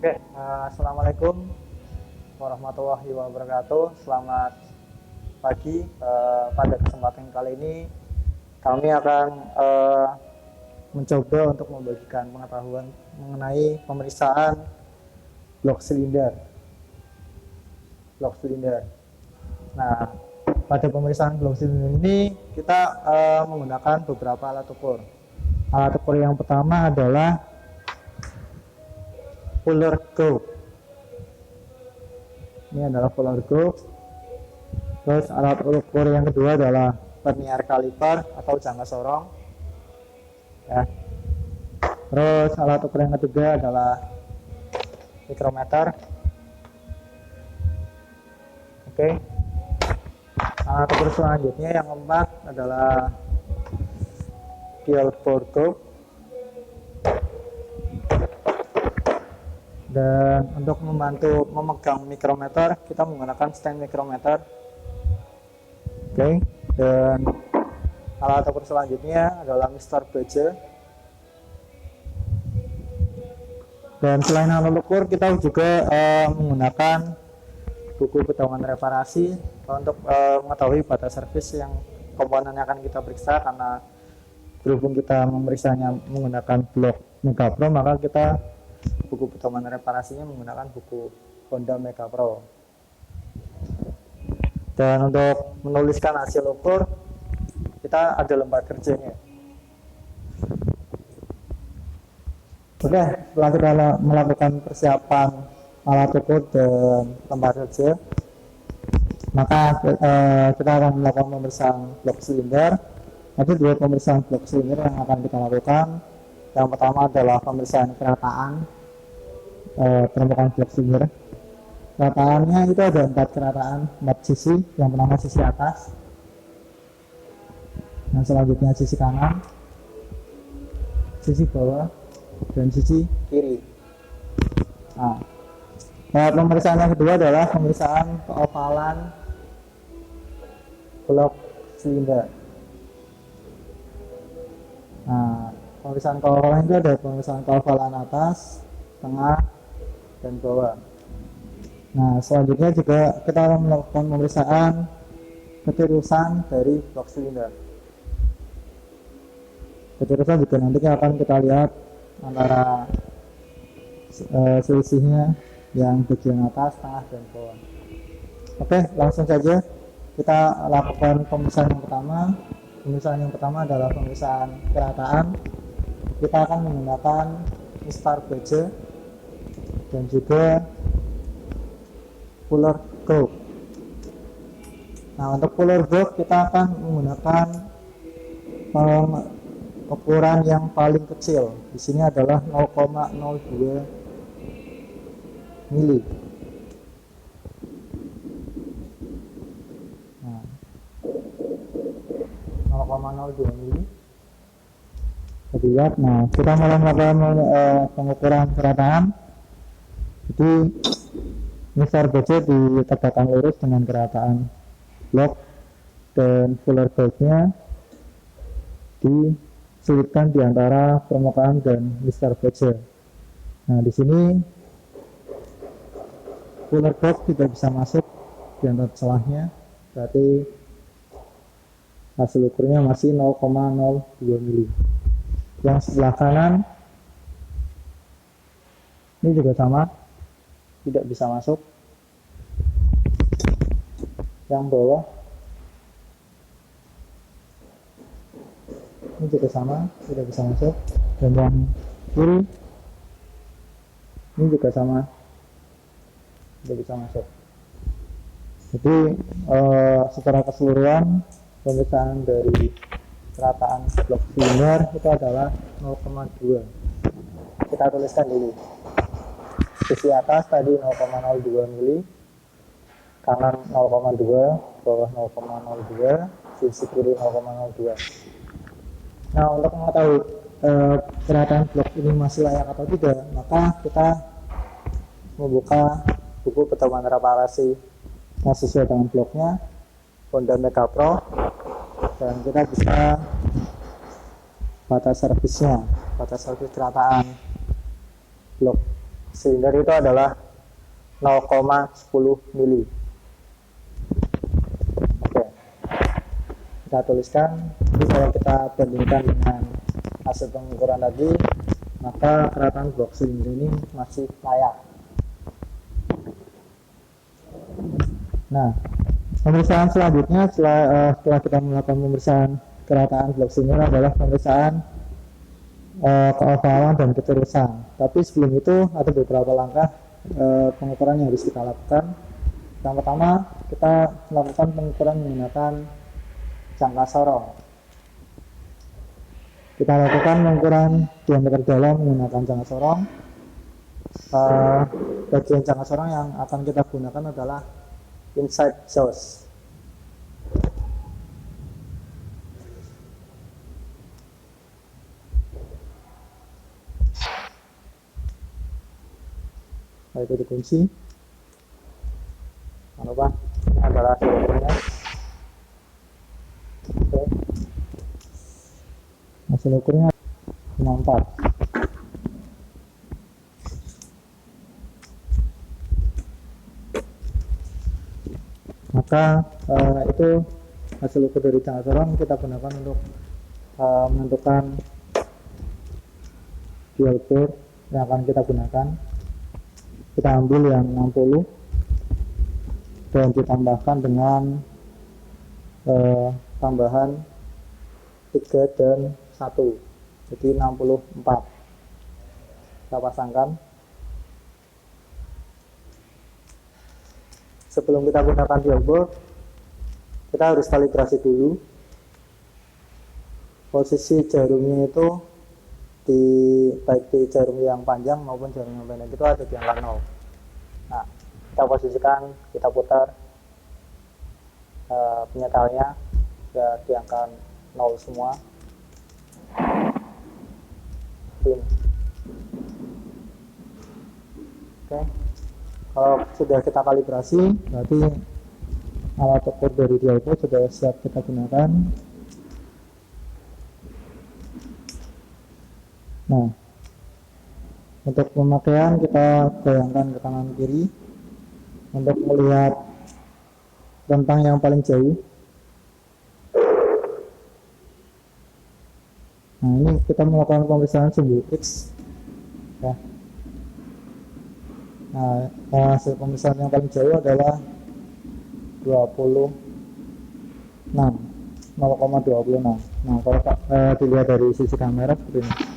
Assalamualaikum warahmatullahi wabarakatuh. Selamat pagi. Pada kesempatan kali ini kami akan mencoba untuk membagikan pengetahuan mengenai pemeriksaan blok silinder. Nah, pada pemeriksaan blok silinder ini kita menggunakan beberapa alat ukur. Alat ukur yang pertama adalah Fuller Gauge. Ini adalah Fuller Gauge. Terus alat ukur yang kedua adalah vernier caliper atau jangka sorong. Ya. Terus alat ukur yang ketiga adalah mikrometer. Oke. Alat ukur selanjutnya yang keempat adalah Gilbert Gauge. Dan untuk membantu memegang mikrometer, kita menggunakan stand mikrometer. Oke. Dan alat ukur selanjutnya adalah Mr. Badge. Dan selain alat ukur, kita juga menggunakan buku pedoman reparasi untuk mengetahui batas servis yang komponen yang akan kita periksa. Karena berhubung kita memeriksanya menggunakan blok Mega Pro, maka kita buku pedoman reparasinya menggunakan buku Honda Mega Pro. Dan untuk menuliskan hasil ukur, kita ada lembar kerjanya. Oke, setelah kita melakukan persiapan alat ukur dan lembar kerja, maka kita akan melakukan pemeriksaan blok silinder. Ada dua pemeriksaan blok silinder yang akan kita lakukan. Yang pertama adalah pemeriksaan kerataan permukaan blok silinder. Kerataannya itu ada 4 kerataan, 4 sisi. Yang pertama sisi atas, yang selanjutnya sisi kanan, sisi bawah, dan sisi kiri. Nah, pemeriksaan yang kedua adalah pemeriksaan keovalan blok silinder. Nah, pemeriksaan keovalan itu ada pemeriksaan keovalan atas, tengah, dan bawah. Nah, selanjutnya juga kita akan melakukan pemeriksaan ketirusan dari blok silinder. Ketirusan juga nanti akan kita lihat antara selisihnya yang bagian atas, tengah, dan bawah. Oke, langsung saja kita lakukan pemeriksaan yang pertama. Pemeriksaan yang pertama adalah pemeriksaan kerataan. Kita akan menggunakan Mr. Badge dan juga Fuller Gauge. Nah, untuk Fuller Gauge kita akan menggunakan ukuran yang paling kecil. Di sini adalah 0,02 mili. Nah, 0,02 mili. Lihat, nah kita mulai melakukan pengukuran kerataan. Jadi Mr. Badge ditegakkan lurus dengan kerataan blok dan Fuller Gauge-nya diselipkan di antara permukaan dan Mr. Badge. Nah, di sini Fuller Gauge tidak bisa masuk di antara celahnya, berarti hasil ukurnya masih 0,02 mili. Yang sebelah kanan ini juga sama, tidak bisa masuk. Yang bawah ini juga sama, tidak bisa masuk. Dan yang kiri ini juga sama, tidak bisa masuk. Jadi secara keseluruhan pemeriksaan dari kerataan blok silinder itu adalah 0,2. Kita tuliskan dulu. Sisi atas tadi 0,02 mili, kanan 0,2, bawah 0,02, sisi kiri 0,02. Nah, untuk mengetahui kerataan blok ini masih layak atau tidak, maka kita membuka buku pedoman reparasi yang sesuai dengan bloknya Honda Mega Pro, dan kita bisa batas servis kerataan blok silinder itu adalah 0,10 mili. Oke, kita tuliskan. Jadi kalau kita bandingkan dengan hasil pengukuran tadi, maka kerataan blok silinder ini masih layak. Nah, pemeriksaan selanjutnya setelah kita melakukan pemeriksaan kerataan blok silinder adalah pemeriksaan keovalan dan keterusan. Tapi sebelum itu ada beberapa langkah pengukuran yang harus kita lakukan. Yang pertama, kita melakukan pengukuran menggunakan jangka sorong. Kita lakukan pengukuran diameter dalam menggunakan jangka sorong. Bagian jangka sorong yang akan kita gunakan adalah inside jaws. Itu dikunci. Jangan lupa, ini adalah hasil ukurnya. Oke. Hasil ukurnya 54. Maka itu hasil ukur dari jangka sorong kita gunakan untuk menentukan dual bore yang akan kita gunakan. Kita ambil yang 60 dan ditambahkan dengan tambahan 3 dan 1, jadi 64. Kita pasangkan. Sebelum kita gunakan dual bore, kita harus kalibrasi dulu. Posisi jarumnya itu baik di jarum yang panjang maupun jarum yang pendek itu ada di angka 0. Nah, kita posisikan, kita putar penyetalnya ya di angka 0 semua. Oke, kalau sudah kita kalibrasi, berarti alat ukur dari dual bore sudah siap kita gunakan. Nah, untuk pemakaian kita goyangkan ke kanan kiri untuk melihat rentang yang paling jauh. Nah, ini kita melakukan pemeriksaan sumbu X ya. Nah, hasil pemeriksaan yang paling jauh adalah 0,26. Nah, kalau dilihat dari sisi kamera seperti ini.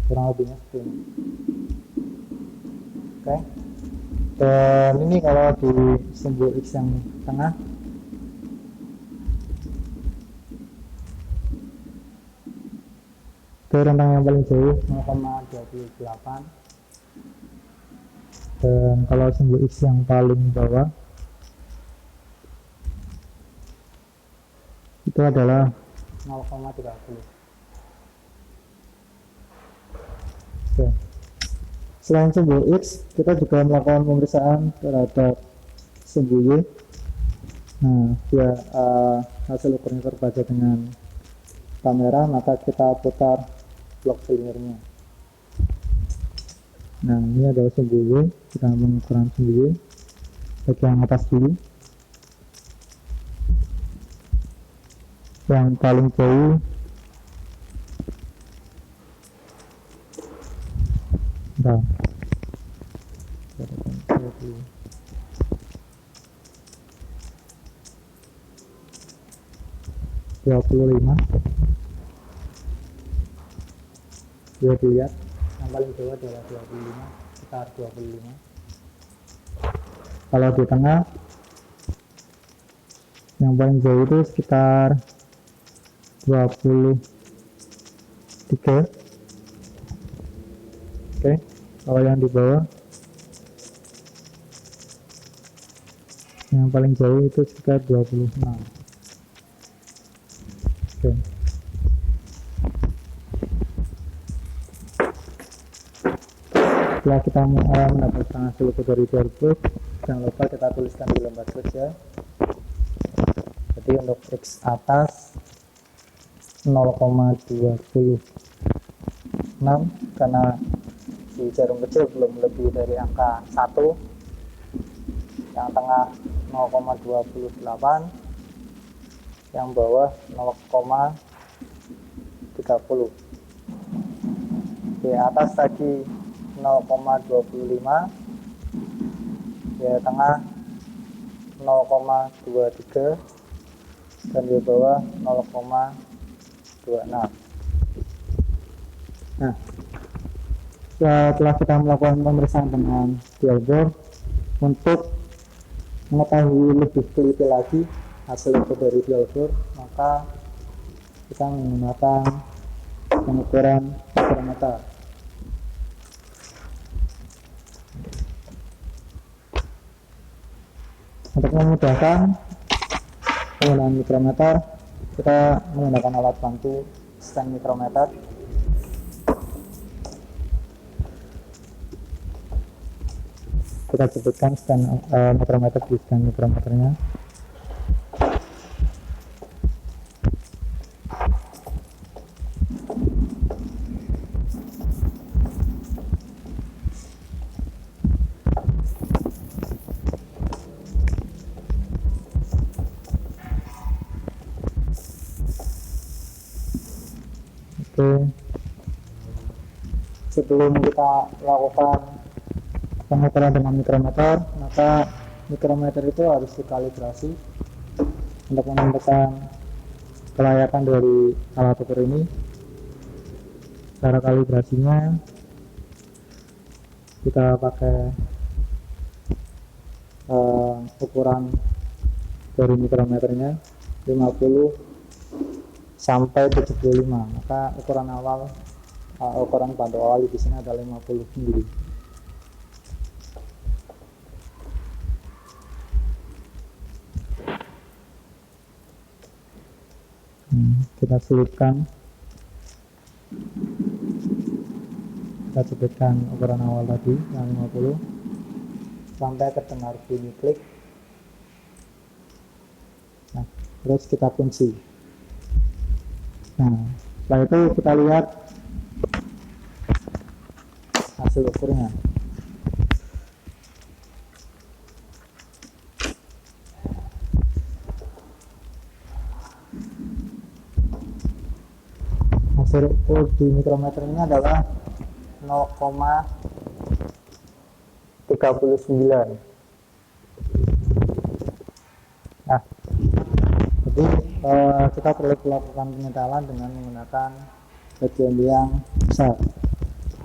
Kurang lebihnya seperti ini. Oke. Dan ini kalau di sumbu X yang tengah, itu rentang yang paling jauh 0,28. Dan kalau sumbu X yang paling bawah itu adalah 0,30. Oke. Selain sumbu X, kita juga melakukan pemeriksaan terhadap sumbu Y. Nah, dia hasil ukurnya terbaca dengan kamera, maka kita putar blok silindernya. Nah, ini adalah sumbu Y. Kita mengukuran sumbu Y bagian atas dulu. Yang paling jauh nah, 25. Dia dilihat yang paling jauh adalah 25, sekitar 25. Kalau di tengah yang paling jauh itu sekitar 23. Oke, kalau yang di bawah yang paling jauh itu sekitar 26. Oke. Setelah kita mendapatkan hasil ukur dari dual bore, jangan lupa kita tuliskan di lembar kerja. Jadi untuk X atas 0,26 karena di jarum kecil belum lebih dari angka 1, yang tengah 0,28, yang bawah 0,30. Di atas tadi 0,25, di tengah 0,23, dan di bawah 0,26. Nah, setelah kita melakukan pemeriksaan dengan dual bore, untuk mengetahui lebih teliti lagi hasil itu dari dual bore, maka kita menggunakan pengukuran mikrometer. Untuk memudahkan penggunaan mikrometer, kita menggunakan alat bantu stand mikrometer. Kita sebutkan stand mikrometer di stand mikrometernya. Oke. Sebelum kita lakukan pengukuran dengan mikrometer, maka mikrometer itu harus dikalibrasi untuk menentukan kelayakan dari alat ukur ini. Cara kalibrasinya, kita pakai ukuran dari mikrometernya 50 sampai 75. Maka ukuran awal, ukuran bantu awal di sini ada 50 mili. Kita selipkan, kita sebutkan ukuran awal tadi yang 50 sampai terdengar bunyi klik. Nah, terus kita kunci. Nah, setelah itu kita lihat hasil ukurnya. Hasil ukur di mikrometer ini adalah 0,39. Nah, jadi kita perlu melakukan penyetelan dengan menggunakan bagian yang besar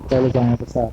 atau lubang yang besar.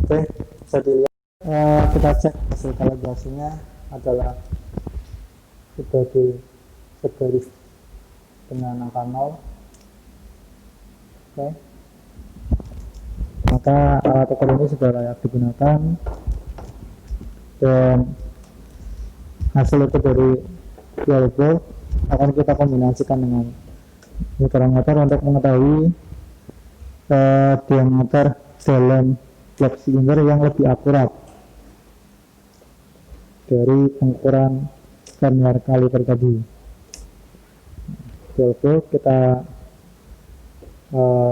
Oke, bisa dilihat. Kita cek hasil kalibrasinya adalah sudah di segaris dengan angka 0. Oke, maka alat ukur ini sudah layak digunakan, dan hasil ukur dari dual bore akan kita kombinasikan dengan mikrometer untuk mengetahui diameter dalam blok silinder yang lebih akurat dari pengukuran vernier kaliper tadi. Dual bore kita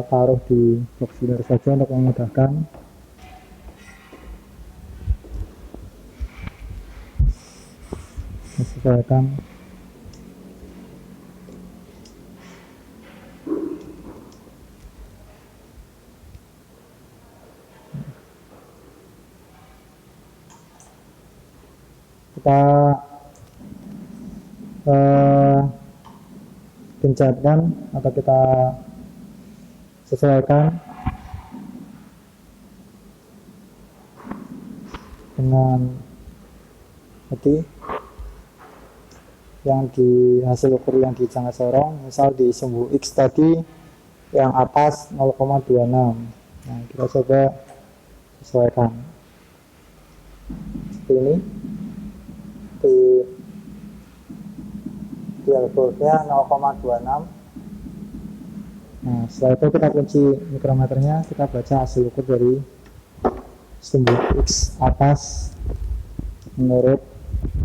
taruh di blok silinder saja untuk memudahkan. Sesuaikan. Kita pencetkan atau kita sesuaikan dengan tadi yang di hasil ukur yang di jangka sorong. Misal di sumbu X tadi yang atas 0,26. Nah, kita coba sesuaikan seperti ini. Di algoritmnya 0,26. Nah, setelah itu kita kunci mikrometernya, kita baca hasil ukur dari sumbu X atas menurut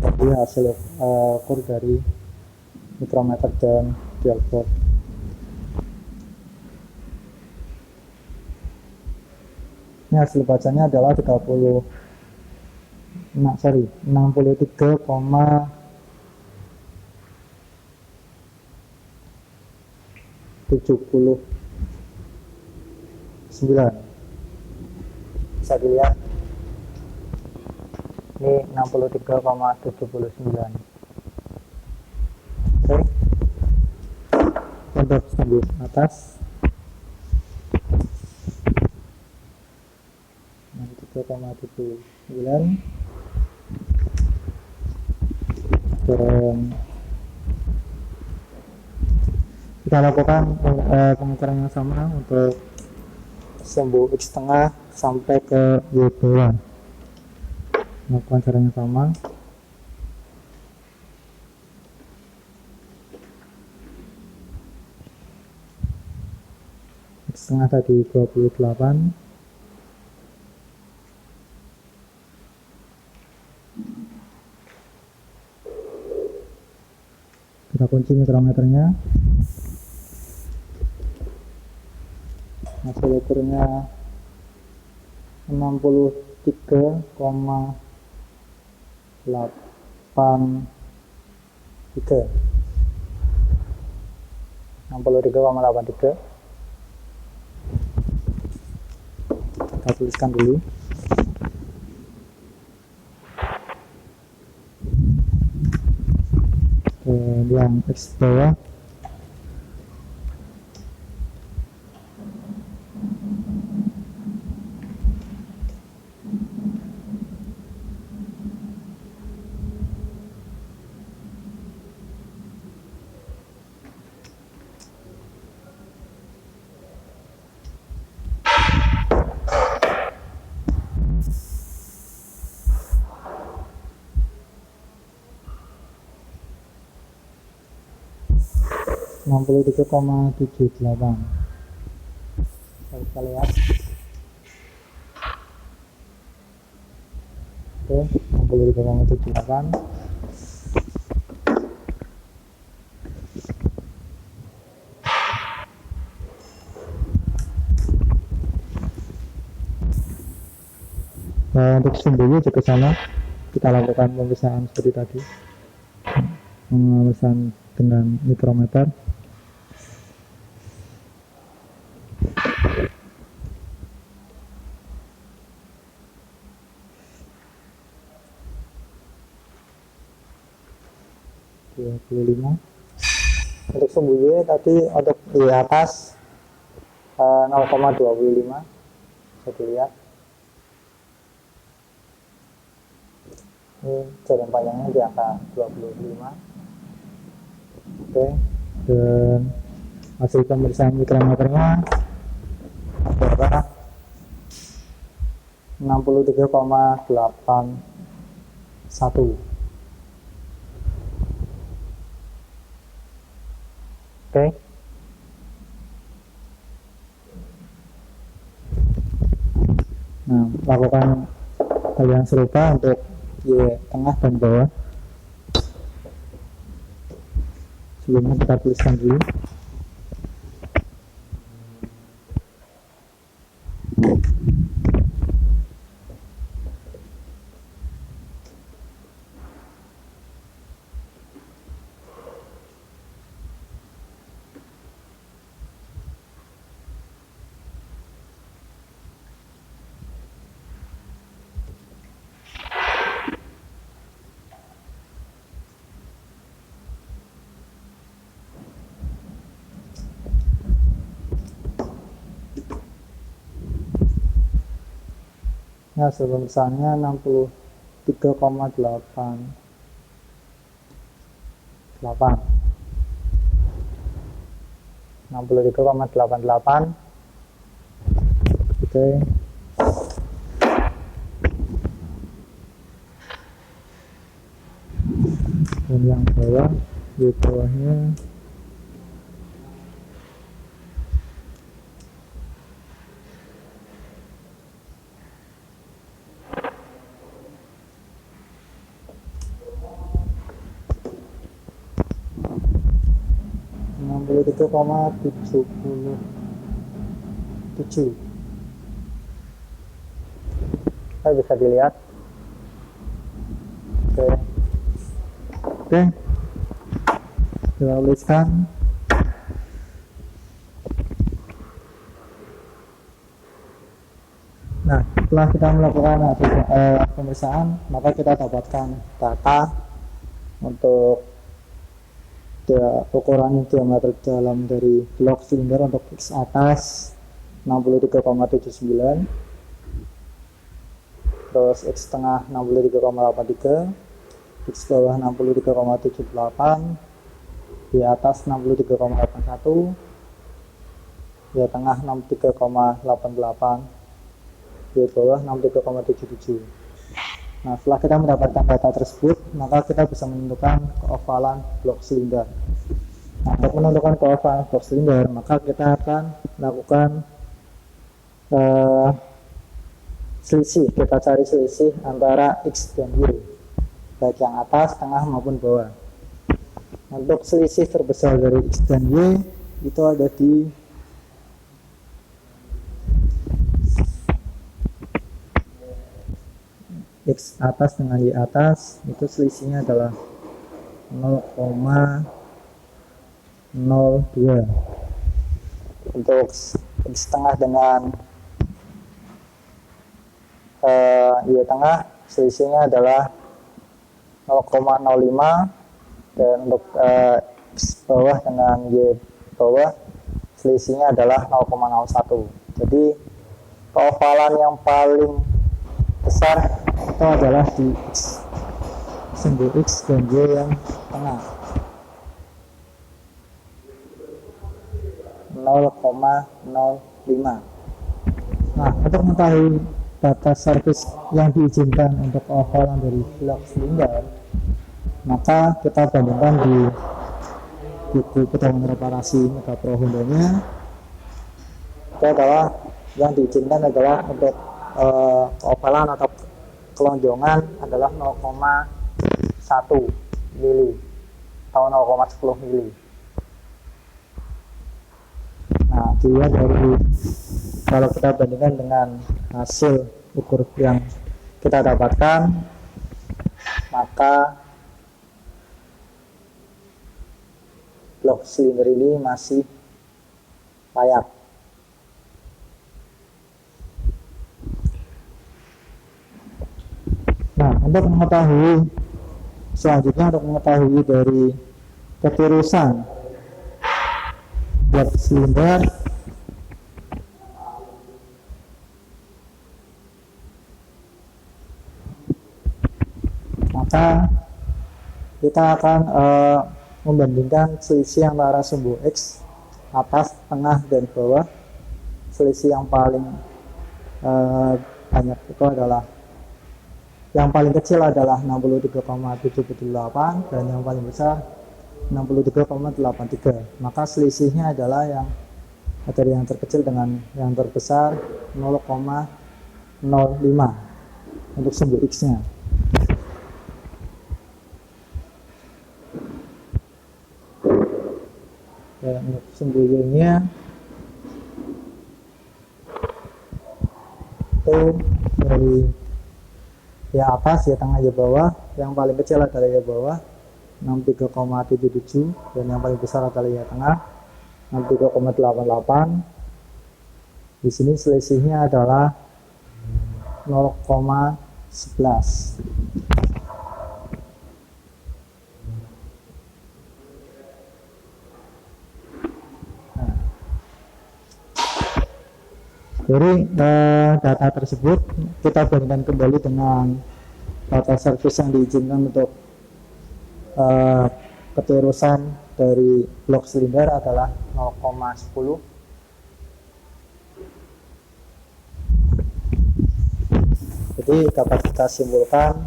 tadi hasil ukur dari mikrometer dan dialboard. Ini hasil bacanya adalah 63,79. Bisa dilihat ini 63,79. Oke, untuk sumbu atas 63,79 dan kita lakukan pengukuran yang sama untuk sumbu X tengah sampai ke Y bawah. Lakukan cara yang sama. X tengah tadi 28. Kita kunci mikrometernya. Hasil ukurnya 63,83. Kita tuliskan dulu. Yang X bawah enam puluh 63,78. Kita lihat. Oke, 63,78. Untuk sumbunya juga sama, kita lakukan pemisahan seperti tadi, pemisahan dengan mikrometer. Untuk sumbu Y tadi untuk di atas 0,25, bisa dilihat. Ini jarum panjangnya di angka 25. Oke, dan hasil pemeriksaan mikrometernya adalah 63,81. Oke. Nah, lakukan hal yang serupa untuk Y tengah dan bawah. Sebelumnya kita tuliskan dulu. Ya, hasil pemeriksaannya 63,88. 63,88. Oke. Dan yang bawah, di bawahnya itu 77. Bisa dilihat. Oke, kita tuliskan. Nah, setelah kita melakukan pemeriksaan, maka kita dapatkan data untuk ukuran diameter dalam dari blok silinder untuk X atas 63,79, terus X tengah 63,83, X bawah 63,78, di atas 63,81, di tengah 63,88, di bawah 63,77. Nah, setelah kita mendapatkan data tersebut, maka kita bisa menentukan keovalan blok silinder. Nah, untuk menentukan keovalan blok silinder, maka kita akan melakukan selisih. Kita cari selisih antara X dan Y, baik yang atas, tengah maupun bawah. Untuk selisih terbesar dari X dan Y itu ada di X atas dengan Y atas, itu selisihnya adalah 0,02. Untuk X tengah dengan Y tengah, selisihnya adalah 0,05, dan untuk X bawah dengan Y bawah, selisihnya adalah 0,01. Jadi keovalan yang paling besar itu adalah di X, sumbu X dan Y yang tengah, 0,05. Nah, untuk mengetahui batas service yang diizinkan untuk keovalan dari blok silinder, maka kita bandingkan di buku pedoman reparasi Mega Pro Honda-nya. Itu adalah yang diizinkan adalah untuk keovalan atau kelonjongan adalah 0,1 mili atau 0,10 mili. Nah, dilihat dari kalau kita bandingkan dengan hasil ukur yang kita dapatkan, maka blok silinder ini masih layak. Nah, untuk mengetahui selanjutnya, untuk mengetahui dari ketirusan blok silinder, maka kita akan membandingkan selisih antara sumbu X atas, tengah, dan bawah. Selisih yang paling banyak itu adalah, yang paling kecil adalah 63,78 dan yang paling besar 63,83. Maka selisihnya adalah yang dari yang terkecil dengan yang terbesar 0,05 untuk sumbu X-nya. Dan untuk sumbu Y-nya itu dari Y atas, Y tengah, Y bawah. Yang paling kecil adalah Y bawah 63,77 dan yang paling besar adalah Y tengah 63,88. Di sini selisihnya adalah 0,11. Jadi data tersebut kita bandingkan kembali dengan data service yang diizinkan untuk keterusan dari blok silinder adalah 0,10. Jadi dapat kita simpulkan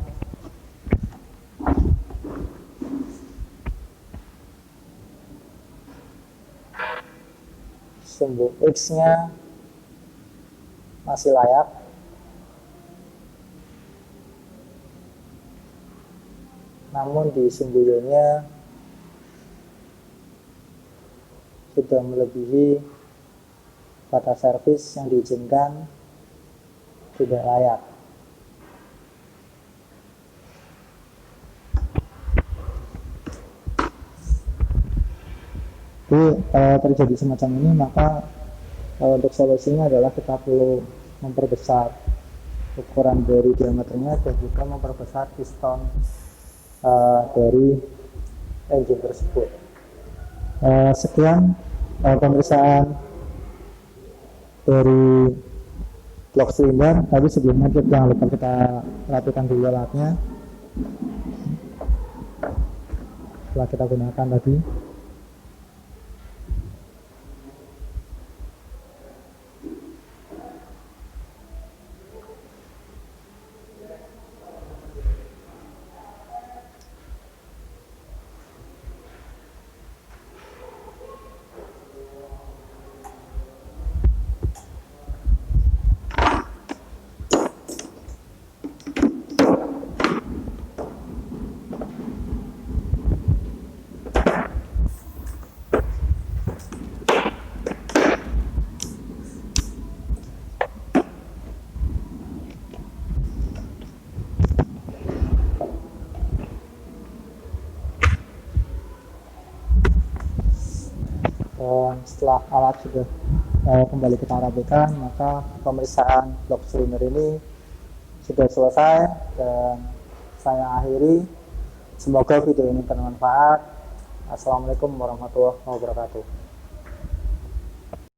sumbu X-nya masih layak, namun di sumbu Y-nya sudah melebihi data service yang diizinkan, tidak layak. Jadi terjadi semacam ini, maka untuk solusinya adalah kita perlu memperbesar ukuran dari diameternya dan juga memperbesar piston dari engine tersebut. Sekian pemeriksaan dari blok silinder. Tapi sebelumnya jangan lupa kita rapikan dulu alatnya setelah kita gunakan tadi. Dan setelah alat sudah kembali kita rapikan, maka pemeriksaan blok silinder ini sudah selesai dan saya akhiri. Semoga video ini bermanfaat. Assalamualaikum warahmatullahi wabarakatuh.